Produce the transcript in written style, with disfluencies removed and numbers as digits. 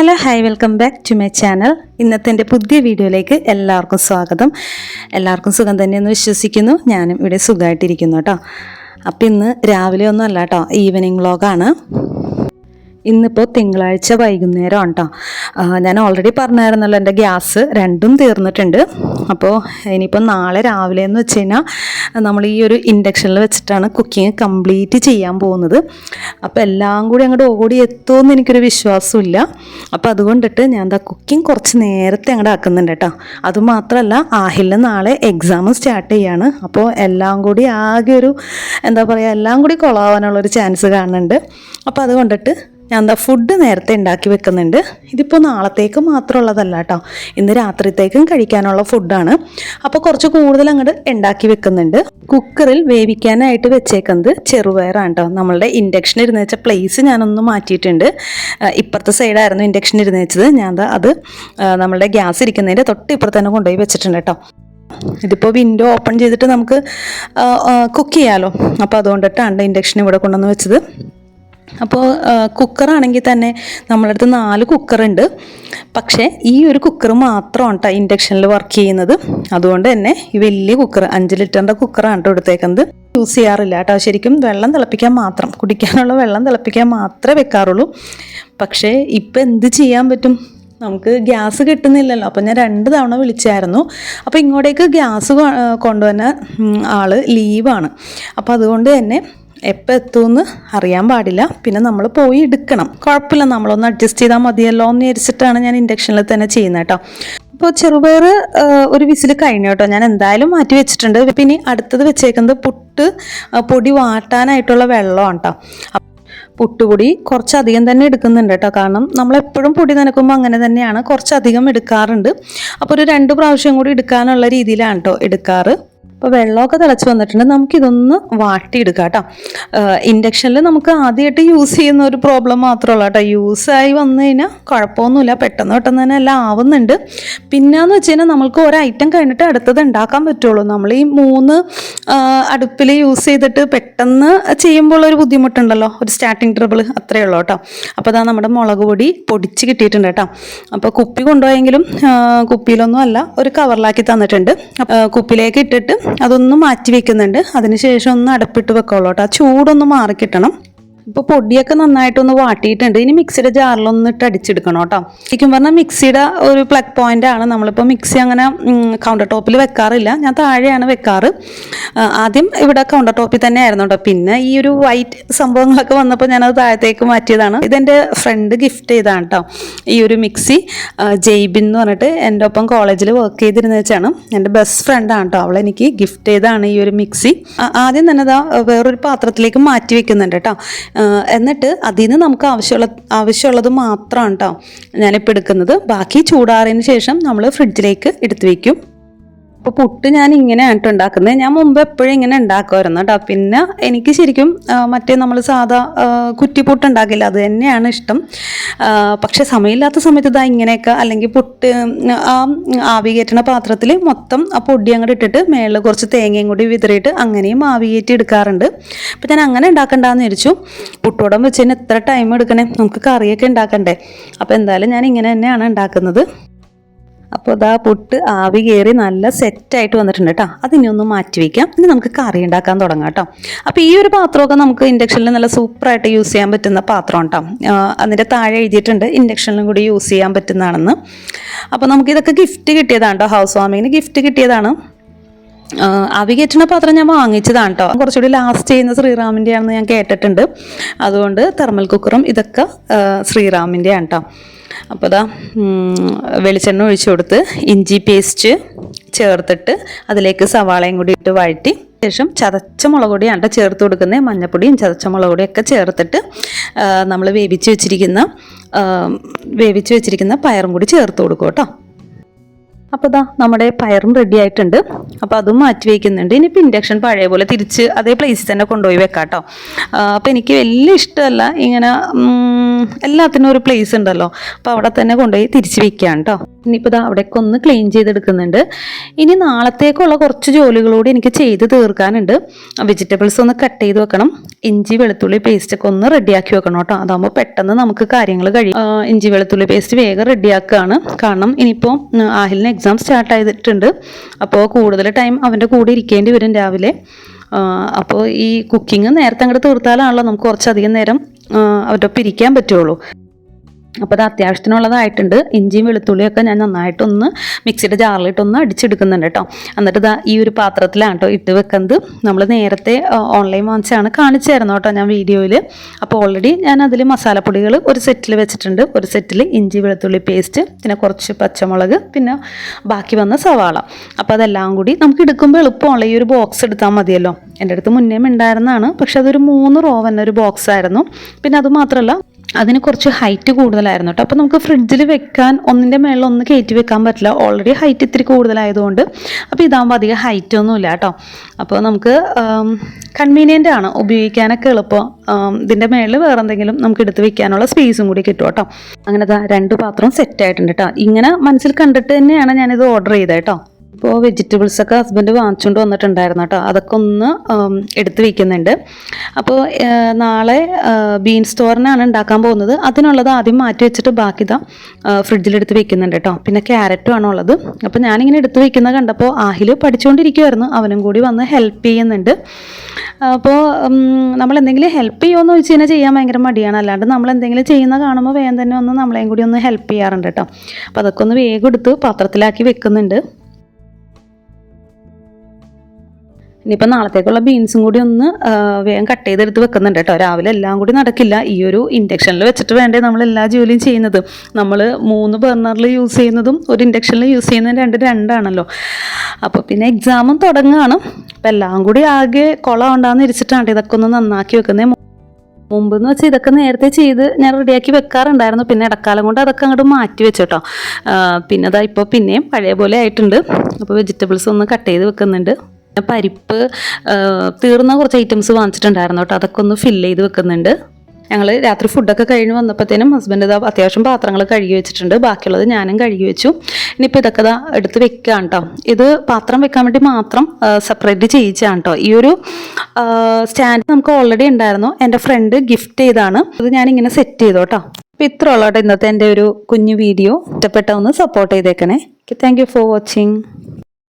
Hello hi welcome back to my channel. ഇന്നത്തെ എൻ്റെ പുതിയ വീഡിയോയിലേക്ക് എല്ലാവർക്കും സ്വാഗതം. എല്ലാവർക്കും സുഖം തന്നെയെന്ന് വിശ്വസിക്കുന്നു. ഞാനും ഇവിടെ സുഖമായിട്ടിരിക്കുന്നു കേട്ടോ. അപ്പം ഇന്ന് രാവിലെ ഒന്നും അല്ല കേട്ടോ, ഈവനിങ് വ്ളോഗാണ്. ഇന്നിപ്പോൾ തിങ്കളാഴ്ച വൈകുന്നേരമാണ് കേട്ടോ. ഞാൻ ഓൾറെഡി പറഞ്ഞായിരുന്നല്ലോ എൻ്റെ ഗ്യാസ് രണ്ടും തീർന്നിട്ടുണ്ട്. അപ്പോൾ ഇനിയിപ്പോൾ നാളെ രാവിലെ എന്ന് വെച്ച് കഴിഞ്ഞാൽ നമ്മൾ ഈ ഒരു ഇൻഡക്ഷനിൽ വെച്ചിട്ടാണ് കുക്കിംഗ് കംപ്ലീറ്റ് ചെയ്യാൻ പോകുന്നത്. അപ്പോൾ എല്ലാം കൂടി അങ്ങോട്ട് ഓടി എത്തുമെന്ന് എനിക്കൊരു വിശ്വാസമില്ല. അപ്പോൾ അതുകൊണ്ടിട്ട് ഞാൻ എന്താ കുക്കിംഗ് കുറച്ച് നേരത്തെ അങ്ങോട്ട് ആക്കുന്നുണ്ട് കേട്ടോ. അതുമാത്രമല്ല, ആഹിലിന് നാളെ എക്സാം സ്റ്റാർട്ട് ചെയ്യാണ്. അപ്പോൾ എല്ലാം കൂടി ആകെ ഒരു എന്താ പറയുക, എല്ലാം കൂടി കൊളാവാനുള്ളൊരു ചാൻസ് കാണുന്നുണ്ട്. അപ്പോൾ അതുകൊണ്ടിട്ട് ഞാൻ എന്താ ഫുഡ് നേരത്തെ ഉണ്ടാക്കി വെക്കുന്നുണ്ട്. ഇതിപ്പോൾ നാളത്തേക്ക് മാത്രമുള്ളതല്ല കേട്ടോ, ഇന്ന് രാത്രിത്തേക്കും കഴിക്കാനുള്ള ഫുഡാണ്. അപ്പോൾ കുറച്ച് കൂടുതൽ അങ്ങോട്ട് ഉണ്ടാക്കി വെക്കുന്നുണ്ട്. കുക്കറിൽ വേവിക്കാനായിട്ട് വെച്ചേക്കുന്നത് ചെറുപയറാണ് കേട്ടോ. നമ്മളുടെ ഇൻഡക്ഷൻ ഇരുന്ന് വെച്ച പ്ലേസ് ഞാനൊന്ന് മാറ്റിയിട്ടുണ്ട്. ഇപ്പുറത്തെ സൈഡായിരുന്നു ഇൻഡക്ഷൻ ഇരുന്ന് വെച്ചത്. ഞാൻ അത് നമ്മളുടെ ഗ്യാസ് ഇരിക്കുന്നതിൻ്റെ തൊട്ട് ഇപ്പുറത്ത് തന്നെ കൊണ്ടുപോയി വെച്ചിട്ടുണ്ട് കേട്ടോ. ഇതിപ്പോൾ വിൻഡോ ഓപ്പൺ ചെയ്തിട്ട് നമുക്ക് കുക്ക് ചെയ്യാമല്ലോ. അപ്പോൾ അതുകൊണ്ടിട്ടാണ് ഇൻഡക്ഷൻ ഇവിടെ കൊണ്ടുവന്ന് വെച്ചത്. അപ്പോൾ കുക്കറാണെങ്കിൽ തന്നെ നമ്മളെ അടുത്ത് 4 കുക്കറുണ്ട്. പക്ഷേ ഈ ഒരു കുക്കർ മാത്രമാണ് കേട്ടോ ഇൻഡക്ഷനിൽ വർക്ക് ചെയ്യുന്നത്. അതുകൊണ്ട് തന്നെ ഈ വലിയ കുക്കർ 5 ലിറ്ററിൻ്റെ കുക്കറാണ് കേട്ടോ എടുത്തേക്കുന്നത്. യൂസ് ചെയ്യാറില്ല കേട്ടോ. ശരിക്കും വെള്ളം തിളപ്പിക്കാൻ മാത്രം, കുടിക്കാനുള്ള വെള്ളം തിളപ്പിക്കാൻ മാത്രമേ വെക്കാറുള്ളൂ. പക്ഷേ ഇപ്പം എന്ത് ചെയ്യാൻ പറ്റും, നമുക്ക് ഗ്യാസ് കിട്ടുന്നില്ലല്ലോ. അപ്പോൾ ഞാൻ 2 തവണ വിളിച്ചായിരുന്നു. അപ്പോൾ ഇങ്ങോട്ടേക്ക് ഗ്യാസ് കൊണ്ടുവന്ന ആൾ ലീവാണ്. അപ്പോൾ അതുകൊണ്ട് തന്നെ എപ്പോൾ എത്തുമെന്ന് അറിയാൻ പാടില്ല. പിന്നെ നമ്മൾ പോയി എടുക്കണം. കുഴപ്പമില്ല, നമ്മളൊന്ന് അഡ്ജസ്റ്റ് ചെയ്താൽ മതിയല്ലോ എന്ന് വിചാരിച്ചിട്ടാണ് ഞാൻ ഇൻഡക്ഷനിൽ തന്നെ ചെയ്യുന്നത് കേട്ടോ. ഇപ്പോൾ ചെറുപയർ ഒരു വിസിൽ കഴിഞ്ഞു കേട്ടോ. ഞാൻ എന്തായാലും മാറ്റി വെച്ചിട്ടുണ്ട്. പിന്നെ അടുത്തത് വെച്ചേക്കുന്നത് പുട്ട് പൊടി വാട്ടാനായിട്ടുള്ള വെള്ളമാണ് കേട്ടോ. പുട്ടുപൊടി കുറച്ചധികം തന്നെ എടുക്കുന്നുണ്ട് കേട്ടോ. കാരണം നമ്മളെപ്പോഴും പൊടി നനക്കുമ്പോൾ അങ്ങനെ തന്നെയാണ്, കുറച്ചധികം എടുക്കാറുണ്ട്. അപ്പോൾ ഒരു 2 പ്രാവശ്യം കൂടി എടുക്കാനുള്ള രീതിയിലാണ് കേട്ടോ എടുക്കാറ്. അപ്പോൾ വെള്ളമൊക്കെ തിളച്ച് വന്നിട്ടുണ്ട്. നമുക്കിതൊന്ന് വാട്ടിയെടുക്കാം കേട്ടോ. ഇൻഡക്ഷനിൽ നമുക്ക് ആദ്യമായിട്ട് യൂസ് ചെയ്യുന്ന ഒരു പ്രോബ്ലം മാത്രമല്ല കേട്ടോ. യൂസായി വന്നു കഴിഞ്ഞാൽ കുഴപ്പമൊന്നുമില്ല, പെട്ടെന്ന് തന്നെ എല്ലാം ആവുന്നുണ്ട്. പിന്നെയെന്ന് വെച്ച് കഴിഞ്ഞാൽ നമുക്ക് ഒരു ഐറ്റം കഴിഞ്ഞിട്ട് അടുത്തത് ഉണ്ടാക്കാൻ പറ്റുള്ളൂ. നമ്മൾ ഈ 3 അടുപ്പിൽ യൂസ് ചെയ്തിട്ട് പെട്ടെന്ന് ചെയ്യുമ്പോൾ ഒരു ബുദ്ധിമുട്ടുണ്ടല്ലോ, ഒരു സ്റ്റാർട്ടിങ് ട്രബിൾ അത്രയേ ഉള്ളൂ കേട്ടോ. അപ്പോൾ അതാ നമ്മുടെ മുളക് പൊടി പൊടിച്ച് കിട്ടിയിട്ടുണ്ട് കേട്ടോ. അപ്പോൾ കുപ്പി കൊണ്ടുപോയെങ്കിലും കുപ്പിയിലൊന്നും അല്ല, ഒരു കവറിലാക്കി തന്നിട്ടുണ്ട്. കുപ്പിയിലേക്ക് ഇട്ടിട്ട് അതൊന്ന് മാറ്റി വെക്കുന്നുണ്ട്. അതിനുശേഷം ഒന്ന് അടപ്പിട്ട് വെക്കോളൂ കേട്ടോ. ആ ചൂടൊന്ന് മാറിക്കിട്ടണം. ഇപ്പോൾ പൊടിയൊക്കെ നന്നായിട്ടൊന്ന് വാട്ടിയിട്ടുണ്ട്. ഇനി മിക്സിയുടെ ജാറിലൊന്ന് ഇട്ട് അടിച്ചെടുക്കണം കേട്ടോ. ശരിക്കും പറഞ്ഞാൽ മിക്സിയുടെ ഒരു പ്ലഗ് പോയിന്റ് ആണ്. നമ്മളിപ്പോൾ മിക്സി അങ്ങനെ കൗണ്ടർ ടോപ്പിൽ വെക്കാറില്ല, ഞാൻ താഴെയാണ് വെക്കാറ്. ആദ്യം ഇവിടെ കൗണ്ടർ ടോപ്പിൽ തന്നെ ആയിരുന്നു കേട്ടോ. പിന്നെ ഈ ഒരു വൈറ്റ് സംഭവങ്ങളൊക്കെ വന്നപ്പോൾ ഞാനത് താഴത്തേക്ക് മാറ്റിയതാണ്. ഇതെൻ്റെ ഫ്രണ്ട് ഗിഫ്റ്റ് ചെയ്താണ് കേട്ടോ. ഈ ഒരു മിക്സി ജെയ്ബിൻ എന്ന് പറഞ്ഞിട്ട് എൻ്റെ ഒപ്പം കോളേജിൽ വർക്ക് ചെയ്തിരുന്ന വെച്ചാണ്. എൻ്റെ ബെസ്റ്റ് ഫ്രണ്ടാണ് കേട്ടോ. അവളെനിക്ക് ഗിഫ്റ്റ് ചെയ്താണ് ഈ ഒരു മിക്സി. ആദ്യം തന്നെ ഇതാ വേറൊരു പാത്രത്തിലേക്ക് മാറ്റി വെക്കുന്നുണ്ട് കേട്ടോ. എന്നിട്ട് അതിൽ നിന്ന് നമുക്ക് ആവശ്യമുള്ളത് മാത്രമാണ് കേട്ടോ ഞാനിപ്പോൾ എടുക്കുന്നത്. ബാക്കി ചൂടാറിയതിന് ശേഷം നമ്മൾ ഫ്രിഡ്ജിലേക്ക് എടുത്തു വയ്ക്കും. അപ്പോൾ പുട്ട് ഞാൻ ഇങ്ങനെയാണ് കേട്ടോ ഉണ്ടാക്കുന്നത്. ഞാൻ മുമ്പ് എപ്പോഴും ഇങ്ങനെ ഉണ്ടാക്കുമായിരുന്നു കേട്ടോ. പിന്നെ എനിക്ക് ശരിക്കും മറ്റേ നമ്മൾ സാധാ കുറ്റിപ്പുട്ട് ഉണ്ടാക്കില്ല, അത് തന്നെയാണ് ഇഷ്ടം. പക്ഷേ സമയമില്ലാത്ത സമയത്ത് ഇതാ ഇങ്ങനെയൊക്കെ, അല്ലെങ്കിൽ പുട്ട് ആവി കയറ്റുന്ന പാത്രത്തിൽ മൊത്തം ആ പൊടി അങ്ങോട്ട് ഇട്ടിട്ട് മേളിൽ കുറച്ച് തേങ്ങയും കൂടി വിതറിയിട്ട് അങ്ങനെയും ആവി കയറ്റി എടുക്കാറുണ്ട്. അപ്പോൾ ഞാൻ അങ്ങനെ ഉണ്ടാക്കണ്ടെന്ന് വിചാരിച്ചു. പുട്ടോടം വെച്ച് കഴിഞ്ഞാൽ എത്ര ടൈം എടുക്കണേ, നമുക്ക് കറിയൊക്കെ ഉണ്ടാക്കണ്ടേ. അപ്പോൾ എന്തായാലും ഞാൻ ഇങ്ങനെ തന്നെയാണ് ഉണ്ടാക്കുന്നത്. അപ്പോൾ അതാ പുട്ട് ആവി കയറി നല്ല സെറ്റായിട്ട് വന്നിട്ടുണ്ട് കേട്ടോ. അതിനെ ഒന്ന് മാറ്റി വയ്ക്കാം. ഇനി നമുക്ക് കറി ഉണ്ടാക്കാൻ തുടങ്ങാം കേട്ടോ. അപ്പോൾ ഈ ഒരു പാത്രമൊക്കെ നമുക്ക് ഇൻഡക്ഷനിൽ നല്ല സൂപ്പറായിട്ട് യൂസ് ചെയ്യാൻ പറ്റുന്ന പാത്രം കേട്ടോ. അതിൻ്റെ താഴെ എഴുതിയിട്ടുണ്ട് ഇൻഡക്ഷനിലും കൂടി യൂസ് ചെയ്യാൻ പറ്റുന്നതാണെന്ന്. അപ്പോൾ നമുക്കിതൊക്കെ ഗിഫ്റ്റ് കിട്ടിയതാണ് കേട്ടോ. ഹൗസ് വാമിങ്ങിന് ഗിഫ്റ്റ് കിട്ടിയതാണ്. ആവി കയറ്റുന്ന പാത്രം ഞാൻ വാങ്ങിച്ചതാണ് കേട്ടോ. കുറച്ചുകൂടി ലാസ്റ്റ് ചെയ്യുന്ന ശ്രീറാമിൻ്റെ ആണെന്ന് ഞാൻ കേട്ടിട്ടുണ്ട്. അതുകൊണ്ട് തെർമൽ കുക്കറും ഇതൊക്കെ ശ്രീറാമിൻ്റെ ആണ് കേട്ടോ. അപ്പോൾ ഇതാ വെളിച്ചെണ്ണ ഒഴിച്ചു കൊടുത്ത് ഇഞ്ചി പേസ്റ്റ് ചേർത്തിട്ട് അതിലേക്ക് സവാളയും കൂടി ഇട്ട് വഴറ്റി ശേഷം ചതച്ച മുളക് പൊടിയാണ് ചേർത്ത് കൊടുക്കുന്നത്. മഞ്ഞപ്പൊടിയും ചതച്ച മുളക് പൊടിയൊക്കെ ചേർത്തിട്ട് നമ്മൾ വേവിച്ച് വെച്ചിരിക്കുന്ന പയറും കൂടി ചേർത്ത് കൊടുക്കും കേട്ടോ. അപ്പോൾ ഇതാ നമ്മുടെ പയറും റെഡി ആയിട്ടുണ്ട്. അപ്പോൾ അതും മാറ്റി വയ്ക്കുന്നുണ്ട്. ഇനിയിപ്പോൾ ഇൻഡക്ഷൻ പഴയ പോലെ തിരിച്ച് അതേ പ്ലേസിൽ തന്നെ കൊണ്ടുപോയി വെക്കാം കേട്ടോ. അപ്പോൾ എനിക്ക് വലിയ ഇഷ്ടമല്ല ഇങ്ങനെ എല്ലാത്തിനും ഒരു പ്ലേസ് ഉണ്ടല്ലോ, അപ്പോൾ അവിടെ തന്നെ കൊണ്ടുപോയി തിരിച്ച് വെക്കാം കേട്ടോ. ഇനിയിപ്പോൾ ഇതാ അവിടേക്ക് ഒന്ന് ക്ലീൻ ചെയ്തെടുക്കുന്നുണ്ട്. ഇനി നാളത്തേക്കുള്ള കുറച്ച് ജോലികളൂടെ എനിക്ക് ചെയ്ത് തീർക്കാനുണ്ട്. വെജിറ്റബിൾസ് ഒന്ന് കട്ട് ചെയ്ത് വെക്കണം, ഇഞ്ചി വെളുത്തുള്ളി പേസ്റ്റൊക്കെ ഒന്ന് റെഡിയാക്കി വെക്കണം കേട്ടോ. അതാകുമ്പോൾ പെട്ടെന്ന് നമുക്ക് കാര്യങ്ങൾ കഴിയും. ഇഞ്ചി വെളുത്തുള്ളി പേസ്റ്റ് വേഗം റെഡിയാക്കുകയാണ്, കാരണം ഇനിയിപ്പോൾ ആഹിലിന് എക്സാം സ്റ്റാർട്ട് ചെയ്തിട്ടുണ്ട്. അപ്പോൾ കൂടുതൽ ടൈം അവൻ്റെ കൂടെ ഇരിക്കേണ്ടി വരും രാവിലെ. അപ്പോൾ ഈ കുക്കിംഗ് നേരത്തെ അങ്ങോട്ട് തീർത്താലാണല്ലോ നമുക്ക് കുറച്ചധികം നേരം അവരുടെ ഒപ്പം ഇരിക്കാൻ പറ്റുള്ളൂ. അപ്പോൾ അത് അത്യാവശ്യത്തിനുള്ളതായിട്ടുണ്ട്. ഇഞ്ചിയും വെളുത്തുള്ളിയൊക്കെ ഞാൻ നന്നായിട്ടൊന്ന് മിക്സിയുടെ ജാറിലിട്ടൊന്ന് അടിച്ചെടുക്കുന്നുണ്ട് കേട്ടോ. എന്നിട്ട് ഇതാ ഈ ഒരു പാത്രത്തിലാണ് കേട്ടോ ഇട്ട് വെക്കുന്നത്. നമ്മൾ നേരത്തെ ഓൺലൈൻ വാങ്ങിച്ചാണ് കാണിച്ചു തരുന്നത് കേട്ടോ ഞാൻ വീഡിയോയിൽ. അപ്പോൾ ഓൾറെഡി ഞാൻ അതിൽ മസാലപ്പൊടികൾ ഒരു സെറ്റിൽ വെച്ചിട്ടുണ്ട്. ഒരു സെറ്റിൽ ഇഞ്ചി വെളുത്തുള്ളി പേസ്റ്റ്, പിന്നെ കുറച്ച് പച്ചമുളക്, പിന്നെ ബാക്കി വന്ന സവാള. അപ്പോൾ അതെല്ലാം കൂടി നമുക്ക് എടുക്കുമ്പോൾ എളുപ്പമുള്ള ഈ ഒരു ബോക്സ് എടുത്താൽ മതിയല്ലോ. എൻ്റെ അടുത്ത് മുന്നേ ഉണ്ടായിരുന്നതാണ്, പക്ഷെ അതൊരു 3 റോ തന്നെ ഒരു ബോക്സ് ആയിരുന്നു. പിന്നെ അതുമാത്രമല്ല അതിന് കുറച്ച് ഹൈറ്റ് കൂടുതലായിരുന്നു കേട്ടോ. അപ്പോൾ നമുക്ക് ഫ്രിഡ്ജിൽ വെക്കാൻ ഒന്നിൻ്റെ മേളിൽ ഒന്ന് കയറ്റി വെക്കാൻ പറ്റില്ല, ഓൾറെഡി ഹൈറ്റ് ഇത്തിരി കൂടുതലായതുകൊണ്ട്. അപ്പോൾ ഇതാകുമ്പോൾ അധികം ഹൈറ്റ് ഒന്നുമില്ല കേട്ടോ. അപ്പോൾ നമുക്ക് കൺവീനിയൻ്റ് ആണ്, ഉപയോഗിക്കാനൊക്കെ എളുപ്പം. ഇതിൻ്റെ മേളിൽ വേറെ എന്തെങ്കിലും നമുക്ക് എടുത്ത് വെക്കാനുള്ള സ്പേസും കൂടി കിട്ടും കേട്ടോ. അങ്ങനെ 2 പാത്രം സെറ്റ് ആയിട്ടുണ്ട് കേട്ടോ. ഇങ്ങനെ മനസ്സിൽ കണ്ടിട്ട് തന്നെയാണ് ഞാനിത് ഓർഡർ ചെയ്തത് കേട്ടോ. ഇപ്പോൾ വെജിറ്റബിൾസൊക്കെ ഹസ്ബൻഡ് വാങ്ങിച്ചുകൊണ്ട് വന്നിട്ടുണ്ടായിരുന്നു കേട്ടോ. അതൊക്കെ ഒന്ന് എടുത്ത് വയ്ക്കുന്നുണ്ട്. അപ്പോൾ നാളെ ബീൻസ് തോരനാണ് ഉണ്ടാക്കാൻ പോകുന്നത്. അതിനുള്ളത് ആദ്യം മാറ്റി വെച്ചിട്ട് ബാക്കി ഇതാ ഫ്രിഡ്ജിലെടുത്ത് വെക്കുന്നുണ്ട് കേട്ടോ. പിന്നെ ക്യാരറ്റും ആണുള്ളത്. അപ്പോൾ ഞാനിങ്ങനെ എടുത്ത് വെക്കുന്നത് കണ്ടപ്പോൾ ആഹിൽ പഠിച്ചുകൊണ്ടിരിക്കുമായിരുന്നു, അവനും കൂടി വന്ന് ഹെൽപ്പ് ചെയ്യുന്നുണ്ട്. അപ്പോൾ നമ്മൾ എന്തെങ്കിലും ഹെൽപ്പ് ചെയ്യുമോ വെച്ച് കഴിഞ്ഞാൽ ചെയ്യാൻ ഭയങ്കര മടിയാണ്. അല്ലാണ്ട് നമ്മൾ എന്തെങ്കിലും ചെയ്യുന്ന കാണുമ്പോൾ വേഗം തന്നെ ഒന്ന് നമ്മളെയും കൂടി ഒന്ന് ഹെൽപ്പ് ചെയ്യാറുണ്ട് കേട്ടോ. അപ്പോൾ അതൊക്കെ ഒന്ന് വേഗം എടുത്ത് പാത്രത്തിലാക്കി വെക്കുന്നുണ്ട്. ഇനിയിപ്പോൾ നാളത്തേക്കുള്ള ബീൻസും കൂടി ഒന്ന് വേഗം കട്ട് ചെയ്തെടുത്ത് വെക്കുന്നുണ്ട് കേട്ടോ. രാവിലെ എല്ലാം കൂടി നടക്കില്ല, ഈ ഒരു ഇൻഡക്ഷനിൽ വെച്ചിട്ട് വേണ്ടേ നമ്മൾ എല്ലാ ജോലിയും ചെയ്യുന്നത്. നമ്മൾ 3 ബർണറിൽ യൂസ് ചെയ്യുന്നതും ഒരു ഇൻഡക്ഷനിൽ യൂസ് ചെയ്യുന്നതും രണ്ടാണല്ലോ. അപ്പോൾ പിന്നെ എക്സാമും തുടങ്ങുകയാണ്. അപ്പോൾ എല്ലാം കൂടി ആകെ കുളമുണ്ടാകുന്ന ഇരിച്ചിട്ടാണ് ഇതൊക്കെ ഒന്ന് നന്നാക്കി വെക്കുന്നത്. മുമ്പെന്ന് വെച്ചാൽ ഇതൊക്കെ നേരത്തെ ചെയ്ത് ഞാൻ റെഡിയാക്കി വെക്കാറുണ്ടായിരുന്നു. പിന്നെ ഇടക്കാലം കൊണ്ട് അതൊക്കെ അങ്ങോട്ട് മാറ്റി വെച്ചു കേട്ടോ. പിന്നെ അതാ ഇപ്പോൾ പിന്നെയും പഴയ പോലെ ആയിട്ടുണ്ട്. അപ്പോൾ വെജിറ്റബിൾസ് ഒന്ന് കട്ട് ചെയ്ത് വെക്കുന്നുണ്ട്. പരിപ്പ് തീർന്ന കുറച്ച് ഐറ്റംസ് വാങ്ങിച്ചിട്ടുണ്ടായിരുന്നു കേട്ടോ. അതൊക്കെ ഒന്ന് ഫില്ല് ചെയ്ത് വെക്കുന്നുണ്ട്. ഞങ്ങൾ രാത്രി ഫുഡൊക്കെ കഴിഞ്ഞ് വന്നപ്പോഴത്തേനും ഹസ്ബൻഡ് ഇതാ അത്യാവശ്യം പാത്രങ്ങൾ കഴുകി വെച്ചിട്ടുണ്ട്. ബാക്കിയുള്ളത് ഞാനും കഴുകി വെച്ചു. ഇനിയിപ്പോൾ ഇതൊക്കെ ഇതാ എടുത്ത് വെക്കുകയാണ് കേട്ടോ. ഇത് പാത്രം വെക്കാൻ വേണ്ടി മാത്രം സെപ്പറേറ്റ് ചെയ്യിച്ചാണ് കേട്ടോ. ഈ ഒരു സ്റ്റാൻഡ് നമുക്ക് ഓൾറെഡി ഉണ്ടായിരുന്നു, എൻ്റെ ഫ്രണ്ട് ഗിഫ്റ്റ് ചെയ്താണ്. അത് ഞാനിങ്ങനെ സെറ്റ് ചെയ്തു കേട്ടോ. അപ്പോൾ ഇത്ര ഉള്ളൂ കേട്ടോ ഇന്നത്തെ എൻ്റെ ഒരു കുഞ്ഞു വീഡിയോ. ഇഷ്ടപ്പെട്ട ഒന്ന് സപ്പോർട്ട് ചെയ്തേക്കണേ. Thank you for watching.